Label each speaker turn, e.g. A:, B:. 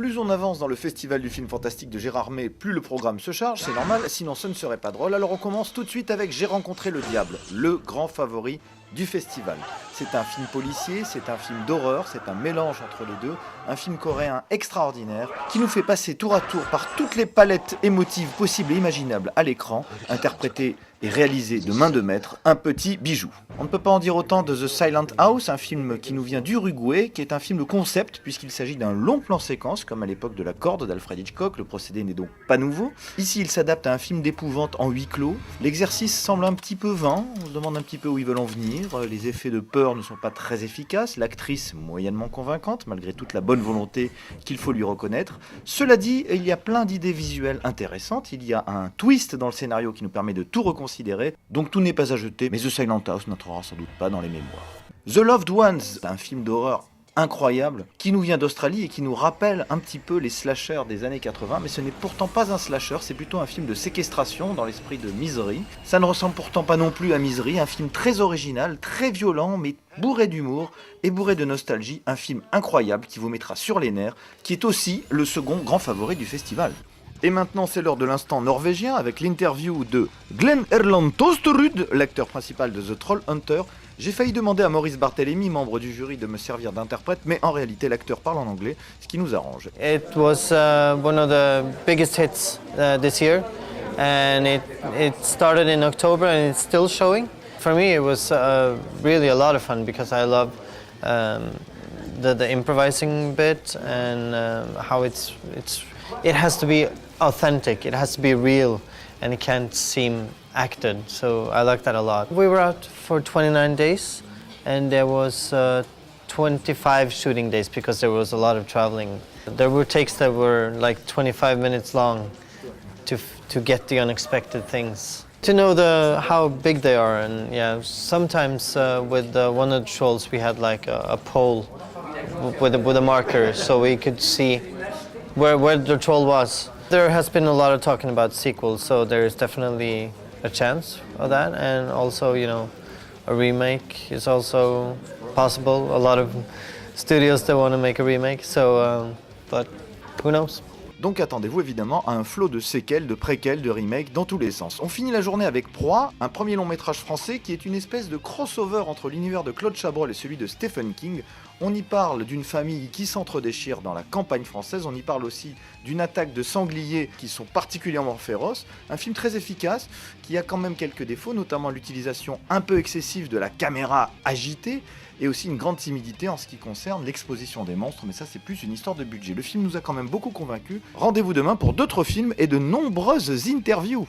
A: Plus on avance dans le festival du film fantastique de Gérard May, plus le programme se charge, c'est normal, sinon ce ne serait pas drôle. Alors on commence tout de suite avec J'ai rencontré le diable, le grand favori du festival. C'est un film policier, c'est un film d'horreur, c'est un mélange entre les deux, un film coréen extraordinaire qui nous fait passer tour à tour par toutes les palettes émotives possibles et imaginables à l'écran, interprété et réalisé de main de maître, un petit bijou. On ne peut pas en dire autant de The Silent House, un film qui nous vient d'Uruguay, qui est un film de concept puisqu'il s'agit d'un long plan séquence comme à l'époque de La Corde d'Alfred Hitchcock, le procédé n'est donc pas nouveau. Ici il s'adapte à un film d'épouvante en huis clos. L'exercice semble un petit peu vain, on se demande un petit peu où ils veulent en venir, les effets de peur ne sont pas très efficaces, l'actrice moyennement convaincante malgré toute la bonne volonté qu'il faut lui reconnaître. Cela dit, il y a plein d'idées visuelles intéressantes, il y a un twist dans le scénario qui nous permet de tout reconsidérer, donc tout n'est pas à jeter, mais The Silent House n'entrera sans doute pas dans les mémoires. The Loved Ones, un film d'horreur incroyable, qui nous vient d'Australie et qui nous rappelle un petit peu les slashers des années 80, mais ce n'est pourtant pas un slasher, c'est plutôt un film de séquestration dans l'esprit de Misery. Ça ne ressemble pourtant pas non plus à Misery, un film très original, très violent, mais bourré d'humour et bourré de nostalgie, un film incroyable qui vous mettra sur les nerfs, qui est aussi le second grand favori du festival. Et maintenant, c'est l'heure de l'instant norvégien avec l'interview de Glenn Erland Tosterud, l'acteur principal de The Troll Hunter. J'ai failli demander à Maurice Barthélémy, membre du jury, de me servir d'interprète, mais en réalité, l'acteur parle en anglais, ce qui nous arrange.
B: It was one of the biggest hits this year, and it started in October and it's still showing. For me, it was really a lot of fun because I love the improvising bit and how it has to be authentic, it has to be real, and it can't seem acted, so I like that a lot. We were out for 29 days, and there was 25 shooting days because there was a lot of traveling. There were takes that were like 25 minutes long to get the unexpected things. To know how big they are, and yeah, sometimes with one of the trolls we had like a pole with a marker so we could see where the troll was. There has been a lot of talking about sequels, so there is definitely a chance of that, and also, you know, a remake is also possible. A lot of studios that want to make a remake, so but who knows?
A: Donc attendez-vous évidemment à un flot de séquelles, de préquels, de remakes dans tous les sens. On finit la journée avec Proie, un premier long métrage français qui est une espèce de crossover entre l'univers de Claude Chabrol et celui de Stephen King. On y parle d'une famille qui s'entre-déchire dans la campagne française, on y parle aussi d'une attaque de sangliers qui sont particulièrement féroces. Un film très efficace qui a quand même quelques défauts, notamment l'utilisation un peu excessive de la caméra agitée et aussi une grande timidité en ce qui concerne l'exposition des monstres, mais ça c'est plus une histoire de budget. Le film nous a quand même beaucoup convaincus. Rendez-vous demain pour d'autres films et de nombreuses interviews.